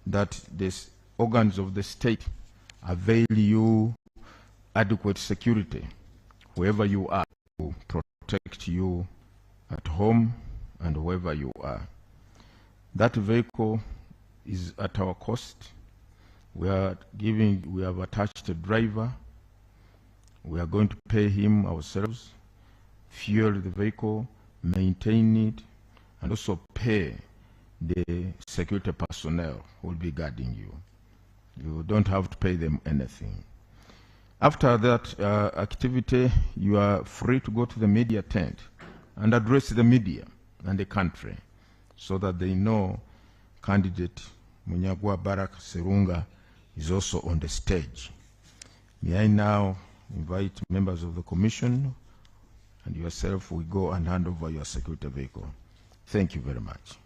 that the organs of the state avail you adequate security wherever you are, to protect you at home and wherever you are. That vehicle is at our cost. We have attached a driver. We are going to pay him ourselves, fuel the vehicle, maintain it, and also pay the security personnel who will be guarding you. You don't have to pay them anything. After that activity, you are free to go to the media tent and address the media and the country so that they know candidate Munyagwa Barak Serunga is also on the stage. May I now invite members of the commission and yourself, we go and hand over your security vehicle. Thank you very much.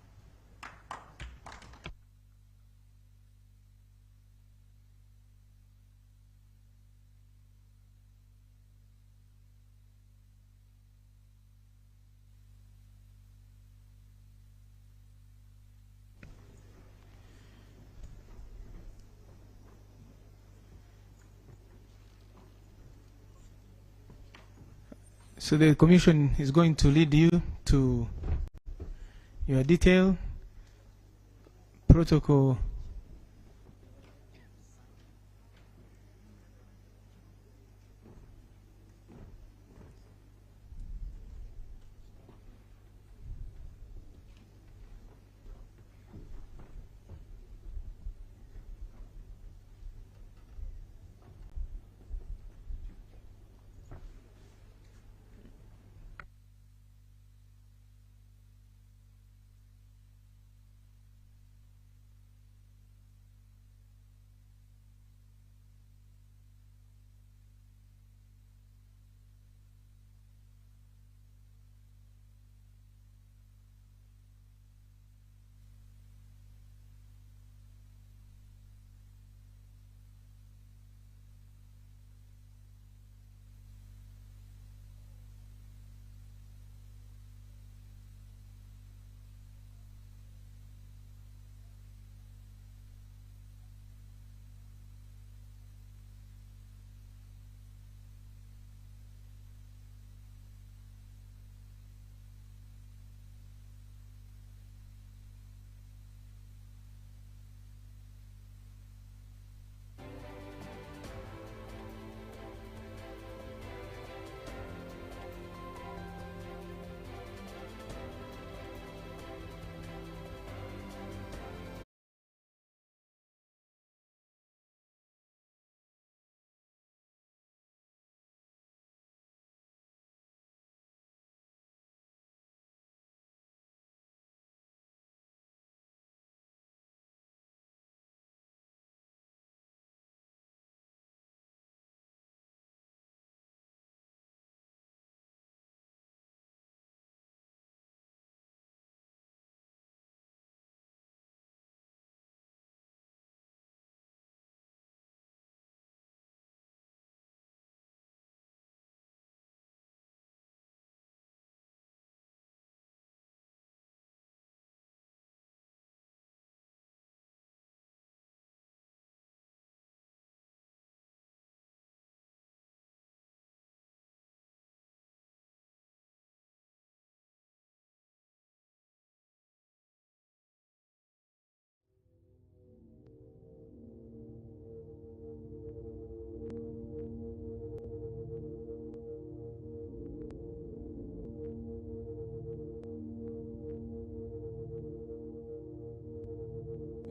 So the commission is going to lead you to your detail protocol.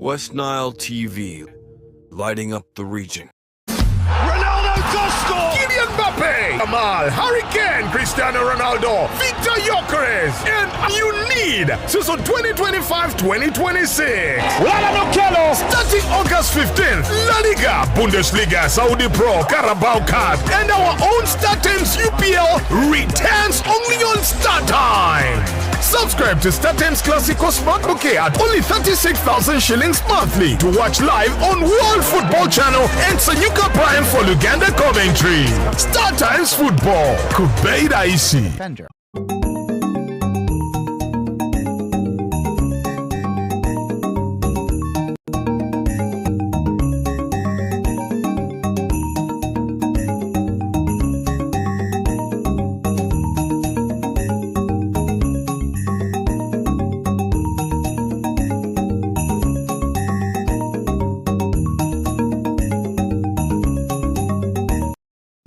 West Nile TV, lighting up the region. Ronaldo to score! Kylian Mbappe! Amal, Harry Kane, Cristiano Ronaldo, Victor Gyökeres, and you need season 2025-2026. Starting August 15th, La Liga, Bundesliga, Saudi Pro, Carabao Cup, and our own StarTimes UPL returns only on StarTimes. Subscribe to StarTimes Classico Smart Bouquet at only 36,000 shillings monthly to watch live on World Football Channel and Sanyuka Prime for Luganda commentary. StarTimes Football, Kubeida Isi.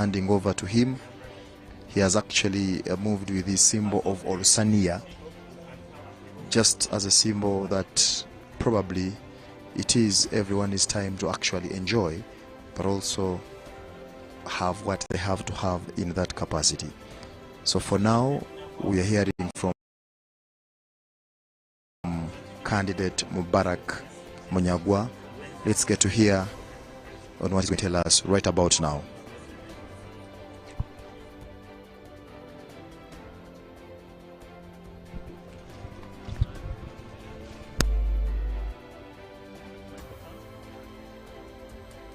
handing over to him. He has actually moved with the symbol of Olusania, just as a symbol that probably it is everyone's time to actually enjoy, but also have what they have to have in that capacity. So for now, we are hearing from candidate Mubarak Munyagwa. Let's get to hear on what he's going to tell us right about now.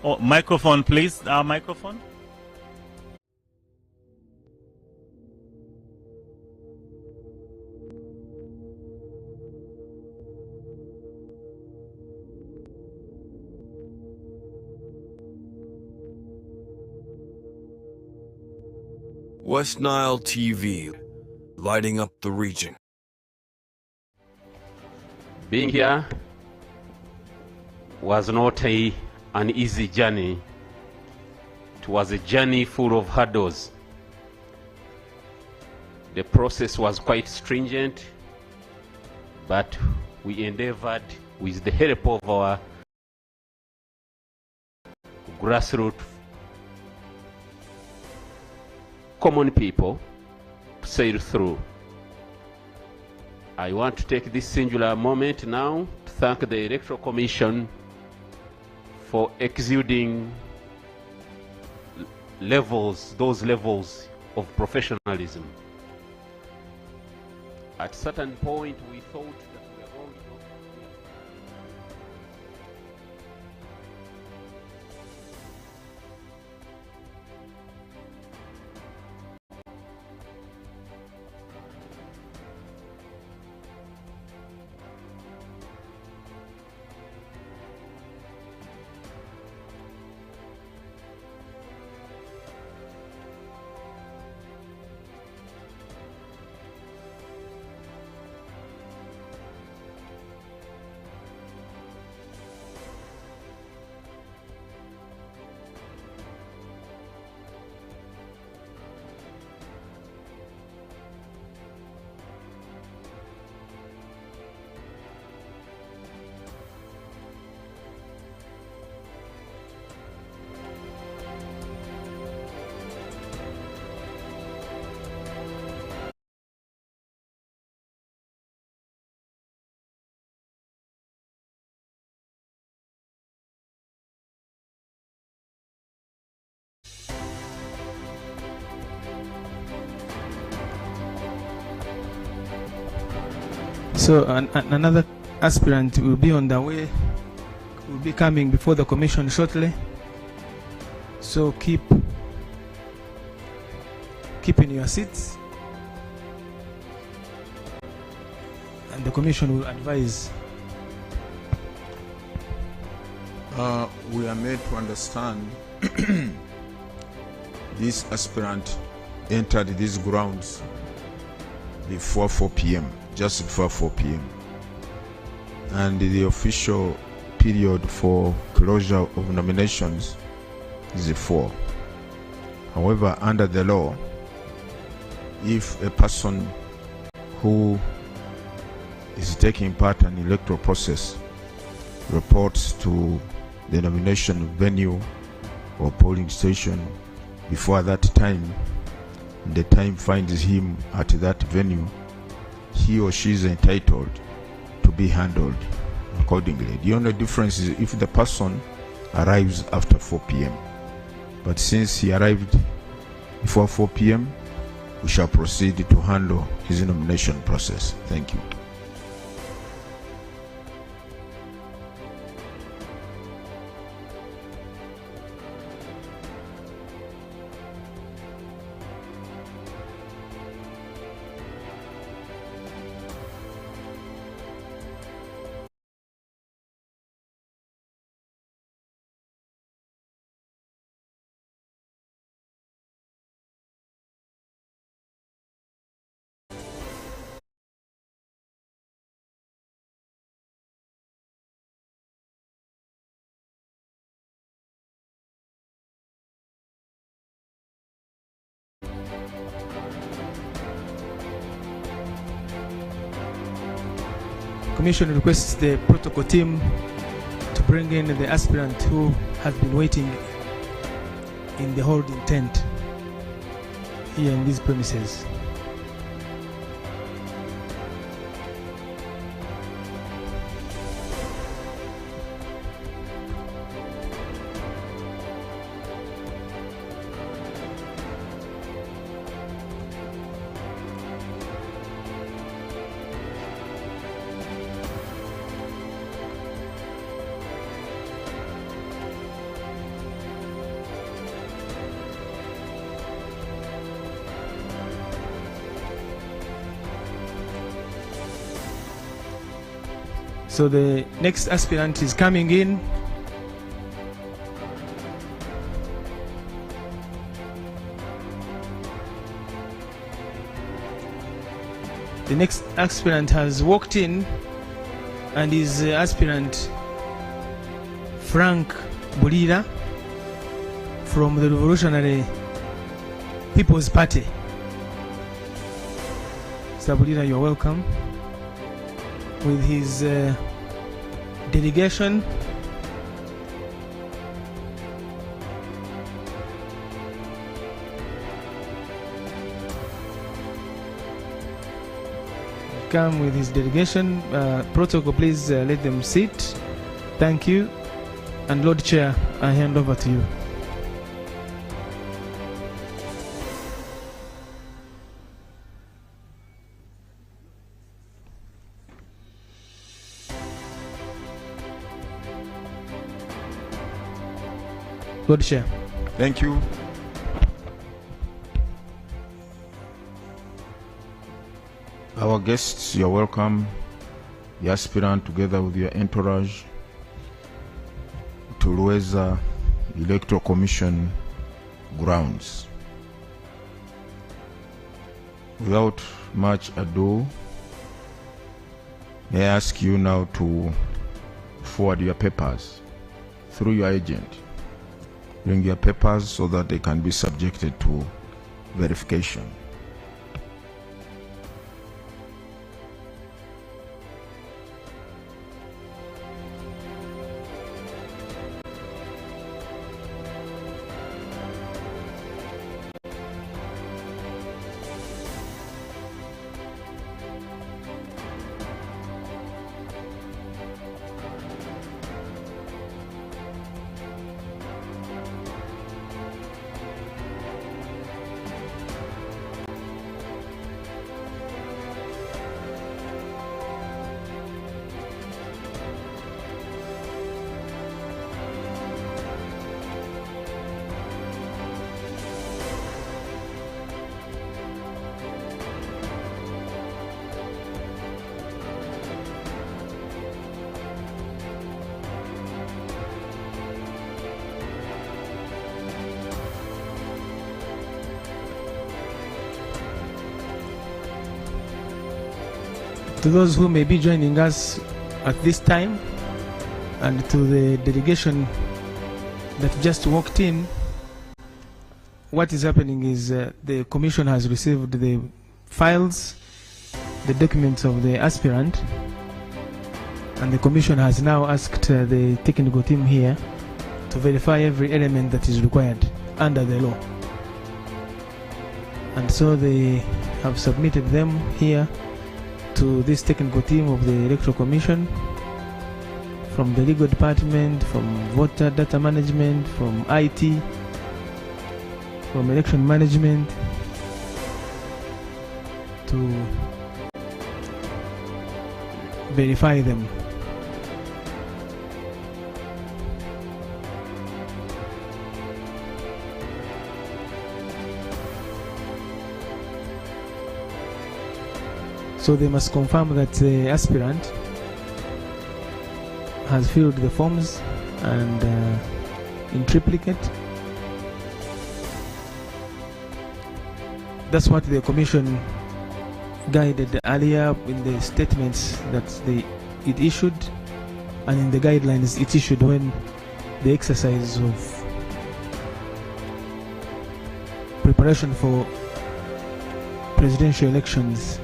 Oh, microphone, please. Microphone. West Nile TV, lighting up the region. Being here was not an easy journey. It was a journey full of hurdles. The process was quite stringent, but we endeavored, with the help of our grassroots common people, to sail through. I want to take this singular moment now to thank the Electoral Commission for exuding those levels of professionalism. At a certain point, we thought that we were going to... So another aspirant will be on the way, will be coming before the commission shortly. So keep in your seats, and the commission will advise. We are made to understand this aspirant entered these grounds before 4 p.m., just before 4 p.m. And the official period for closure of nominations is 4. However, under the law, if a person who is taking part in the electoral process reports to the nomination venue or polling station before that time, the time finds him at that venue, he or she is entitled to be handled accordingly. The only difference is if the person arrives after 4 p.m. But since he arrived before 4 p.m., we shall proceed to handle his nomination process. Thank you. Commission requests the protocol team to bring in the aspirant who has been waiting in the holding tent here in these premises. So the next aspirant is coming in. The next aspirant has walked in and is aspirant Frank Bulira from the Revolutionary People's Party. Mr. Bulira, you're welcome. With his delegation. Come with his delegation. Protocol, please let them sit. Thank you. And Lord Chair, I hand over to you. Lord Chair. Thank you. Our guests, you're welcome. The aspirant together with your entourage to Lueza Electoral Commission grounds. Without much ado, may I ask you now to forward your papers through your agent. Bring your papers so that they can be subjected to verification. To those who may be joining us at this time, and to the delegation that just walked in, what is happening is the commission has received the files, the documents of the aspirant, and the commission has now asked the technical team here to verify every element that is required under the law. And so they have submitted them here to this technical team of the Electoral Commission, from the legal department, from voter data management, from IT, from election management, to verify them. So they must confirm that the aspirant has filled the forms and in triplicate. That's what the commission guided earlier in the statements that it issued, and in the guidelines it issued when the exercise of preparation for presidential elections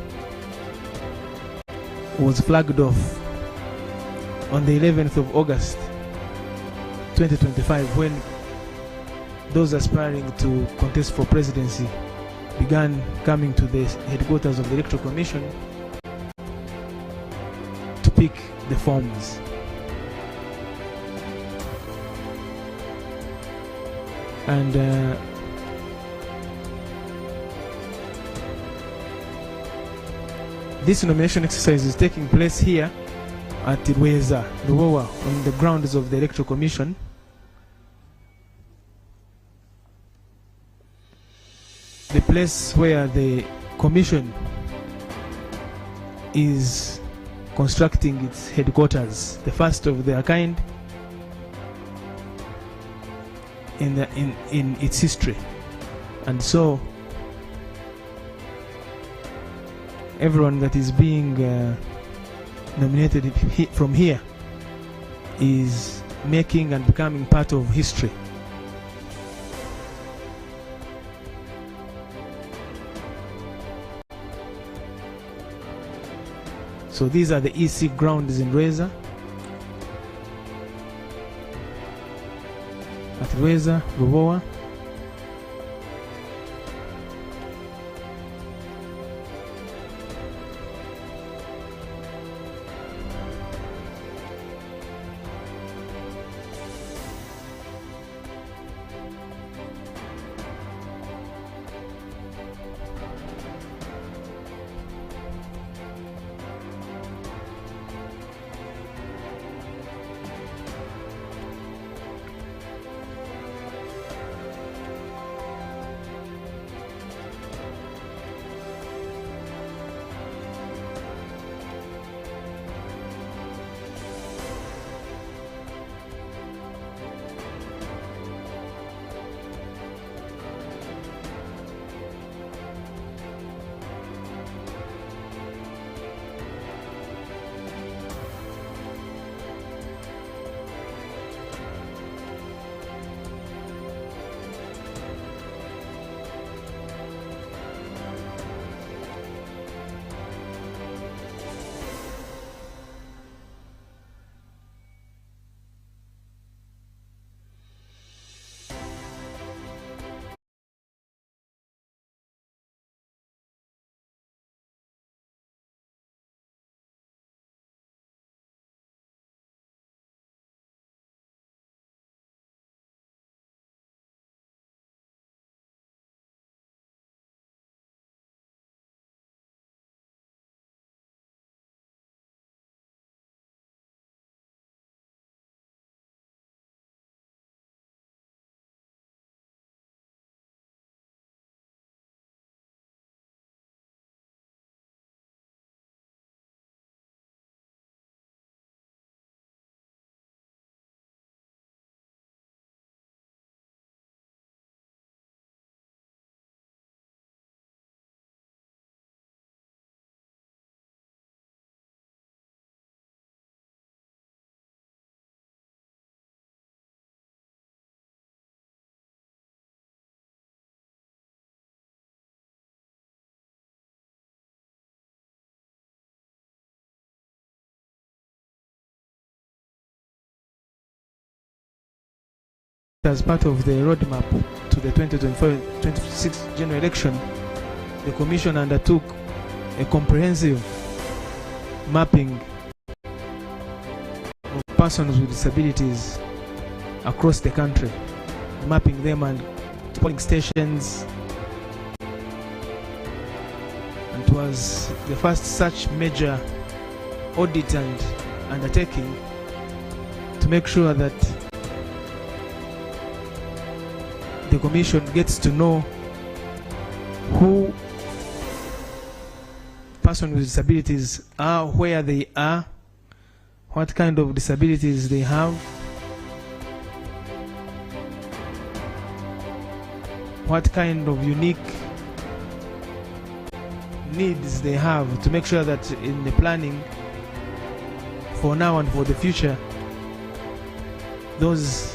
was flagged off on the 11th of August 2025, when those aspiring to contest for presidency began coming to the headquarters of the Electoral Commission to pick the forms. And this nomination exercise is taking place here at Rweza, Ruwowa, on the grounds of the Electoral Commission. The place where the Commission is constructing its headquarters, the first of their kind in its history. And so everyone that is being nominated from here is making and becoming part of history. So these are the EC grounds in Rweza. At Rweza, Ruwowa. As part of the roadmap to the 2024-26 general election, the Commission undertook a comprehensive mapping of persons with disabilities across the country, mapping them and polling stations, and it was the first such major audit and undertaking to make sure that the Commission gets to know who persons with disabilities are, where they are, what kind of disabilities they have, what kind of unique needs they have, to make sure that in the planning for now and for the future, those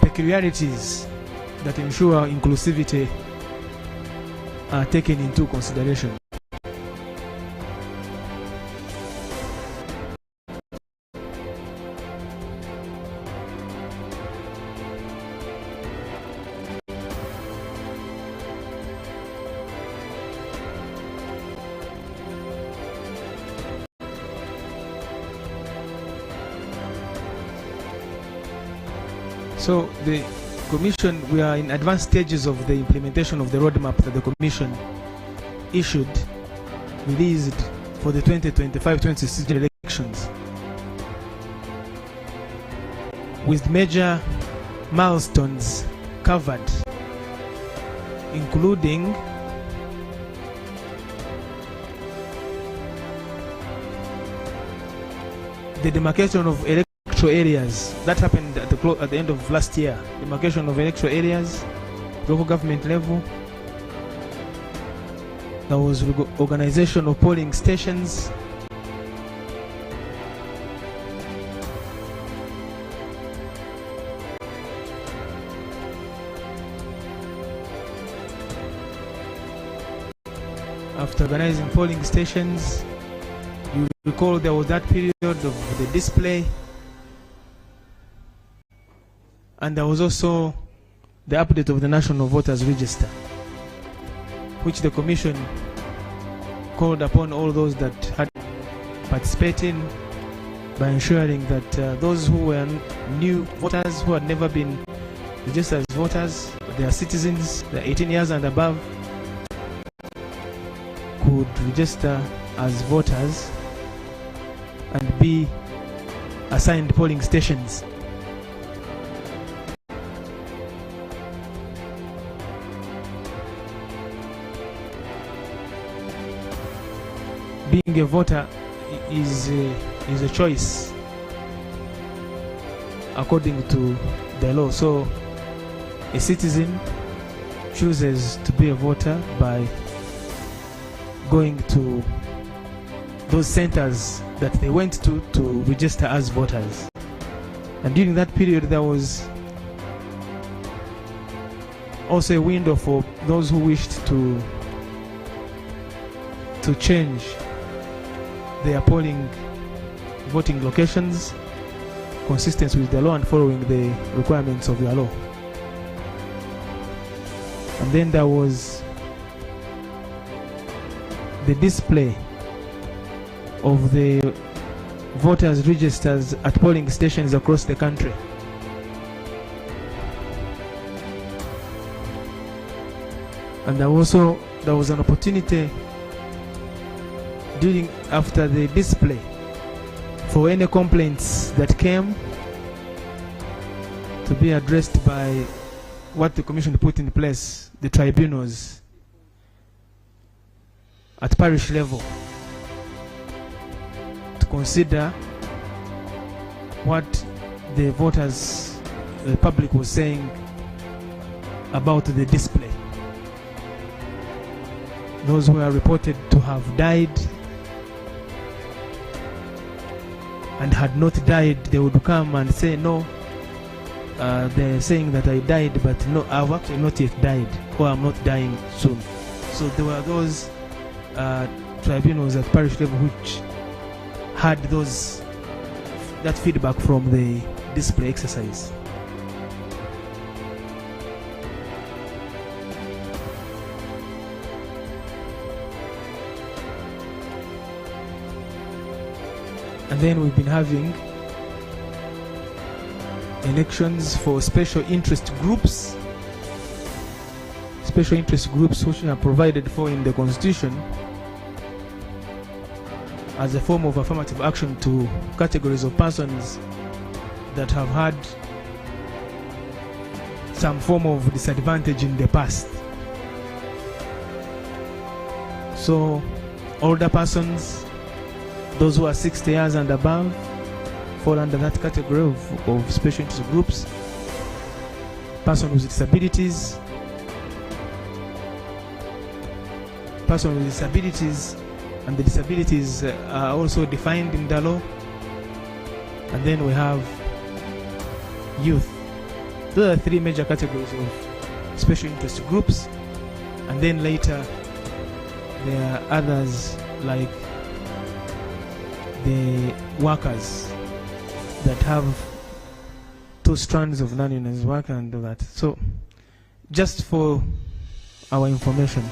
peculiarities that ensure inclusivity are taken into consideration. So the Commission, we are in advanced stages of the implementation of the roadmap that the Commission issued, released for the 2025-2026 elections, with major milestones covered, including the demarcation of electoral areas. That happened at the end of last year. Demarcation of electoral areas, local government level. There was organization of polling stations. After organizing polling stations, you recall there was that period of the display. And there was also the update of the National Voters Register, which the Commission called upon all those that had participated by ensuring that those who were new voters, who had never been registered as voters, they are citizens, they are 18 years and above, could register as voters and be assigned polling stations. Being a voter is a choice according to the law. So a citizen chooses to be a voter by going to those centers that they went to register as voters. And during that period, there was also a window for those who wished to change their voting locations consistent with the law and following the requirements of the law. And then there was the display of the voters' registers at polling stations across the country. And there was an opportunity after the display for any complaints that came to be addressed by what the Commission put in place, the tribunals at parish level, to consider what the voters, the public was saying about the display. Those who are reported to have died and had not died, they would come and say, no, they're saying that I died, but no, I've actually not yet died, or I'm not dying soon. So there were those tribunals at parish level which had that feedback from the display exercise. And then we've been having elections for special interest groups which are provided for in the Constitution as a form of affirmative action to categories of persons that have had some form of disadvantage in the past. So older persons, those who are 60 years and above, fall under that category of special interest groups. Persons with disabilities, and the disabilities are also defined in the law. And then we have youth. Those are three major categories of special interest groups. And then later there are others like the workers that have 2 strands of non-unionized worker and all that. So just for our information.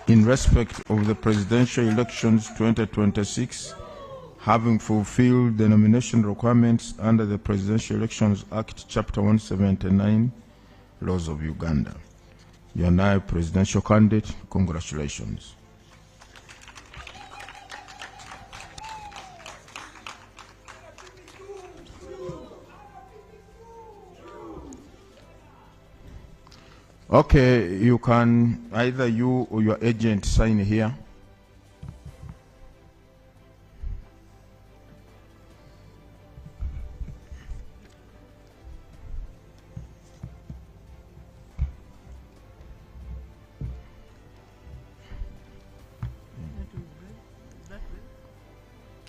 in respect of the presidential elections 2026, having fulfilled the nomination requirements under the Presidential Elections Act, Chapter 179, Laws of Uganda. You are now a presidential candidate. Congratulations. Okay, you can, either you or your agent, sign here.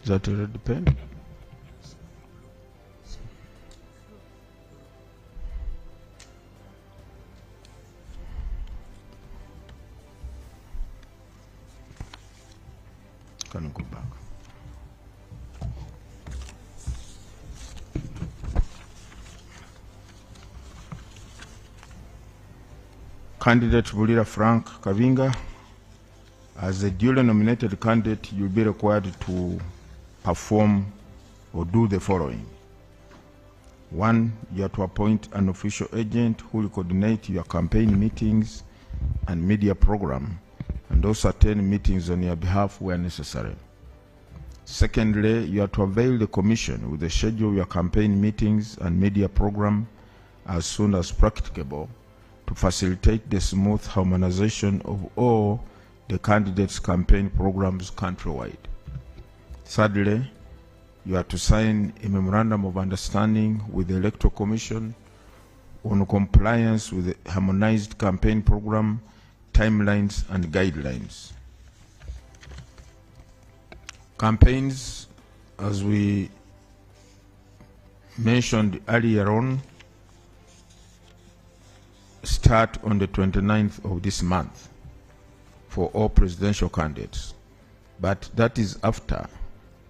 Is that a red pen? Can go back. Candidate Bulira Frank Kavinga, as a duly nominated candidate, you'll be required to perform or do the following. 1, you have to appoint an official agent who will coordinate your campaign meetings and media program, and also attend meetings on your behalf where necessary. Secondly, you have to avail the Commission with the schedule of your campaign meetings and media program as soon as practicable to facilitate the smooth harmonization of all the candidates' campaign programs countrywide. Thirdly, you are to sign a memorandum of understanding with the Electoral Commission on compliance with the harmonized campaign program, timelines, and guidelines. Campaigns, as we mentioned earlier on, start on the 29th of this month for all presidential candidates. But that is after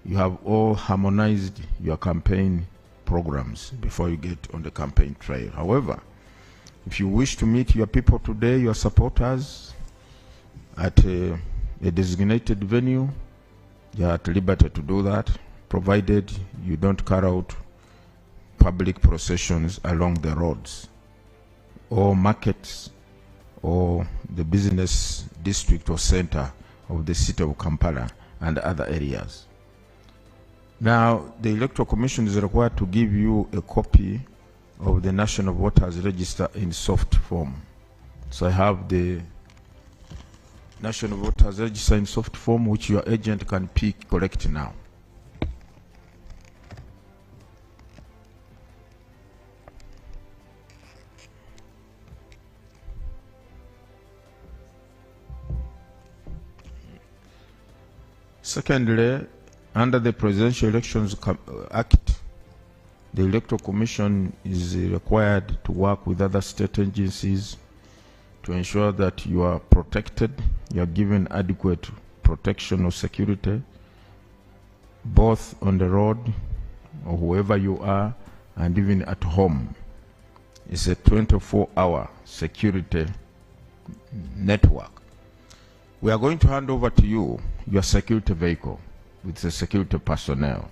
you have all harmonized your campaign programs before you get on the campaign trail. However, if you wish to meet your people today, your supporters, at a designated venue, you are at liberty to do that, provided you don't carry out public processions along the roads or markets or the business district or center of the city of Kampala and other areas. Now, the Electoral Commission is required to give you a copy of the National Voters Register in soft form. So I have the National Voters Register in soft form, which your agent can collect now. Secondly, under the Presidential Elections Act, the Electoral Commission is required to work with other state agencies to ensure that you are protected, you are given adequate protection or security, both on the road or wherever you are, and even at home. It's a 24-hour security network. We are going to hand over to you your security vehicle with the security personnel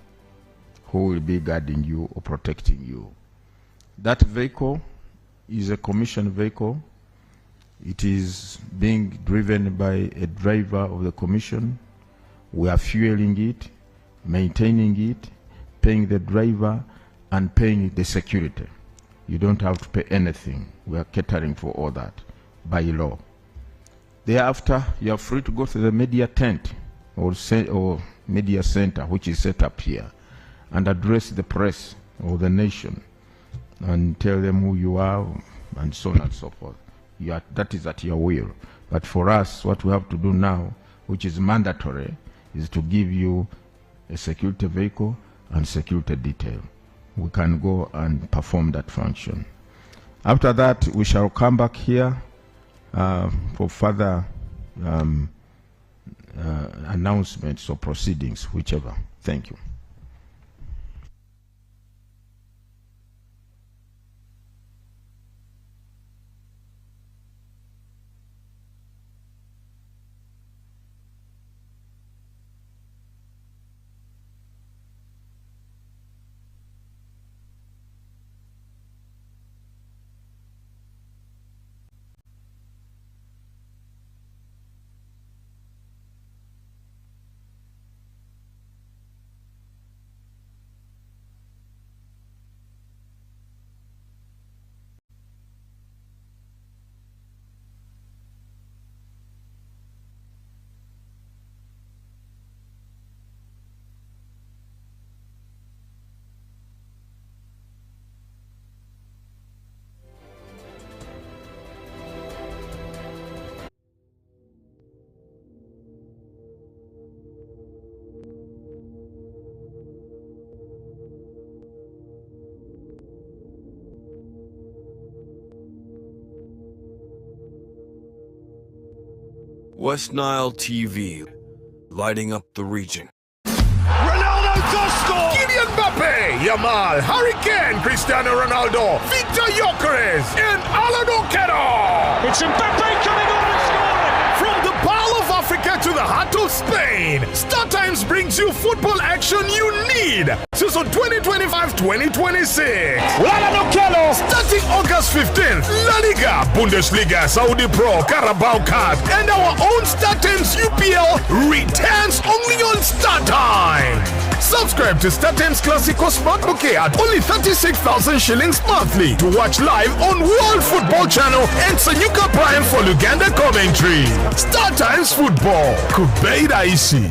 who will be guarding you or protecting you. That vehicle is a commissioned vehicle. It is being driven by a driver of the commission. We are fueling it, maintaining it, paying the driver, and paying the security. You don't have to pay anything. We are catering for all that by law. Thereafter, you are free to go to the media tent or media center, which is set up here, and address the press or the nation and tell them who you are and so on and so forth. That is at your will. But for us, what we have to do now, which is mandatory, is to give you a security vehicle and security detail. We can go and perform that function. After that, we shall come back here for further announcements or proceedings, whichever. Thank you. West Nile TV, lighting up the region. Ronaldo does score! Kylian Mbappe, Yamal, Harry Kane, Cristiano Ronaldo, Victor Gyökeres, and Alan Oquero! It's Mbappe coming on and scoring! From the Pearl of Africa to the heart of Spain, StarTimes brings you football action you need. Season 2025-2026. Starting August 15th, La Liga, Bundesliga, Saudi Pro, Carabao Cup, and our own StarTimes UPL returns only on StarTimes. Subscribe to StarTimes Classico Smart Bouquet at only 36,000 shillings monthly to watch live on World Football Channel and Sanyuka Prime for Luganda commentary. StarTimes Football, Kubeida Isi.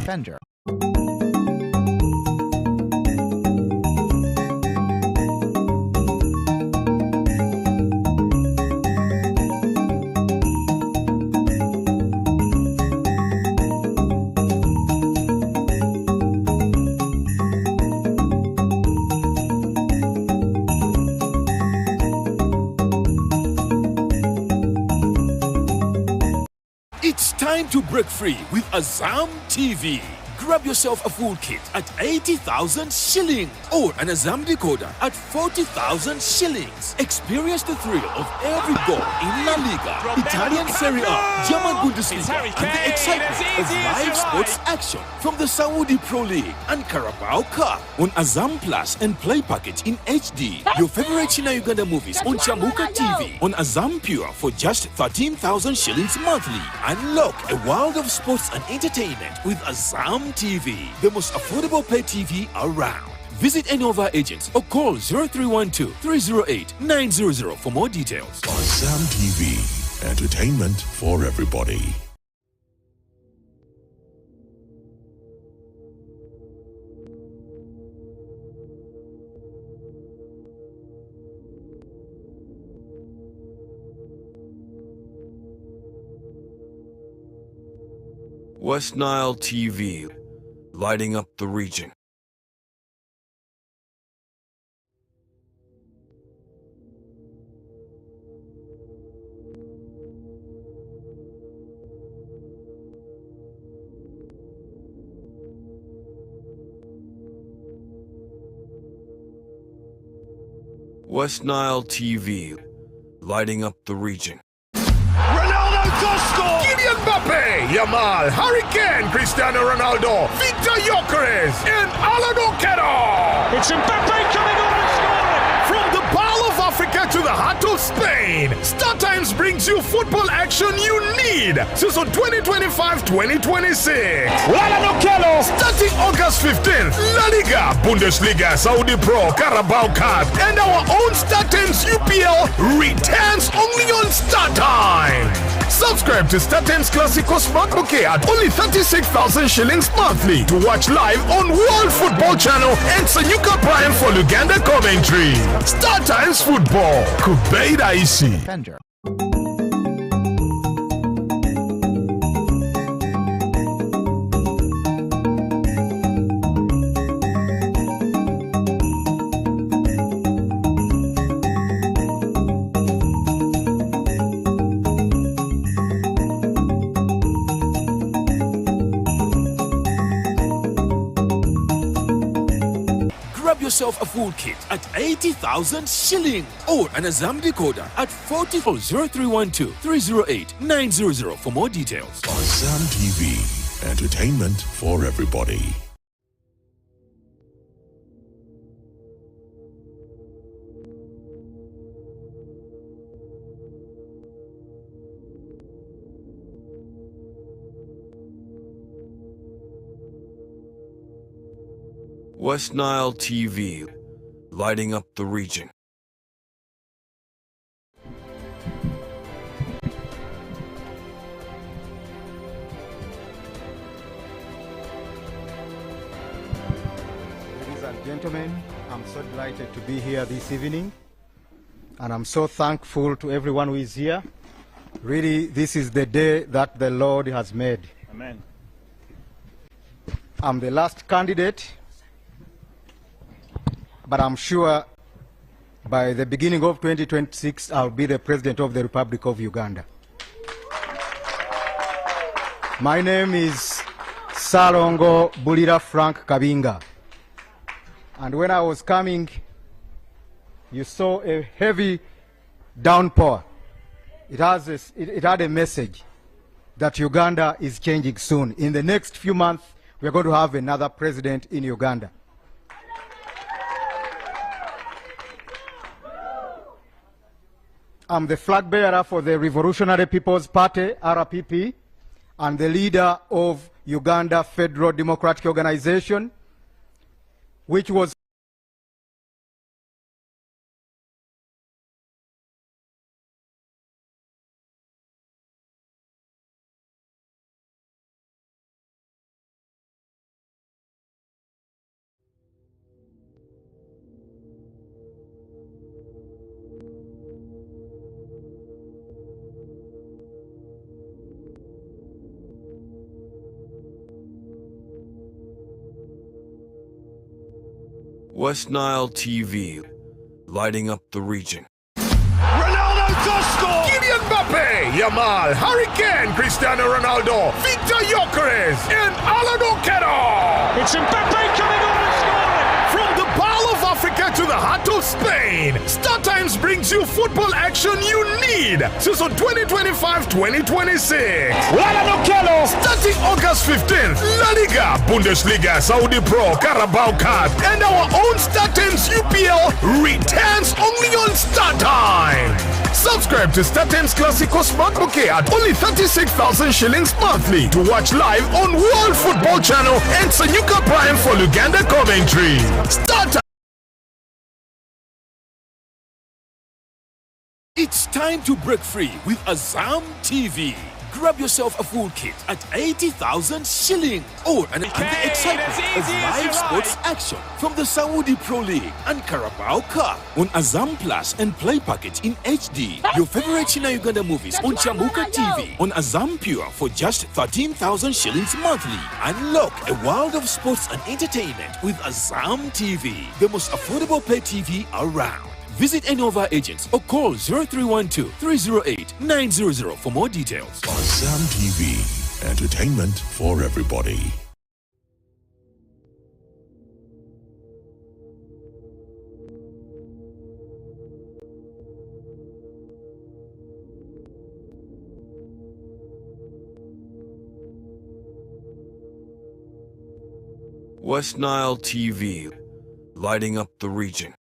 It's time to break free with Azam TV. Grab yourself a full kit at 80,000 shillings or an Azam decoder at 40,000 shillings. Experience the thrill of every goal in La Liga, Italian Serie A, German Bundesliga, and the excitement of live sports action from the Saudi Pro League and Carabao Cup on Azam Plus and Play Package in HD. Your favorite China Uganda movies on Chamuka TV on Azam Pure for just 13,000 shillings monthly. Unlock a world of sports and entertainment with Azam TV, the most affordable pay TV around. Visit any of our agents or call 0312-308-900 for more details. Azam TV, entertainment for everybody. West Nile TV, lighting up the region. West Nile TV, lighting up the region. Ronaldo does score! Kylian Mbappe, Yamal, Harry Kane, Cristiano Ronaldo, Victor Gyökeres, and Alan Oquero! It's Mbappe coming on and scoring! From the Pearl of Africa to the heart of Spain, StarTimes brings you football action you need. Season 2025-2026. Starting August 15th, La Liga, Bundesliga, Saudi Pro, Carabao Cup, and our own StarTimes UPL returns only on StarTimes. Subscribe to StarTimes Classico Smart Bouquet at only 36,000 shillings monthly to watch live on World Football Channel and Sanyuka Prime for Luganda commentary. StarTimes Football, Kubeida Isi. Yourself a full kit at 80,000 shillings or an Azam decoder at 0312-308-900 for more details. Azam TV, entertainment for everybody. West Nile TV, lighting up the region. Ladies and gentlemen, I'm so delighted to be here this evening, and I'm so thankful to everyone who is here. Really, this is the day that the Lord has made. Amen. I'm the last candidate, but I'm sure by the beginning of 2026, I'll be the President of the Republic of Uganda. My name is Salongo Bulira Frank Kabinga. And when I was coming, you saw a heavy downpour. It had a message that Uganda is changing soon. In the next few months, we are going to have another president in Uganda. I'm the flag bearer for the Revolutionary People's Party, RPP, and the leader of Uganda Federal Democratic Organization, which was West Nile TV, lighting up the region. Ronaldo does score! Kylian Mbappe, Yamal, Harry Kane, Cristiano Ronaldo, Victor Gyökeres, and Alan Oquero. It's Mbappe coming on and scoring! From the Pearl of Africa to the heart of Spain, StarTimes brings you football action you need. Season 2025-2026. Alan Oquero. Starting August 15th, La Liga, Bundesliga, Saudi Pro, Carabao Cup, and our own StarTimes UPL returns only on StarTimes. Subscribe to StarTimes Classico Smart Bouquet at only 36,000 shillings monthly to watch live on World Football Channel and Sanyuka Prime for Luganda commentary. StarTimes. It's time to break free with Azam TV. Grab yourself a full kit at 80,000 shillings or the excitement of live sports action from the Saudi Pro League and Carabao Cup on Azam Plus and Play Package in HD. Your favorite China Uganda movies on Chambuka TV on Azam Pure for just 13,000 shillings monthly. Unlock a world of sports and entertainment with Azam TV, the most affordable pay TV around. Visit any of our agents or call 0312-308-900 for more details. Azam TV, entertainment for everybody. West Nile TV, lighting up the region.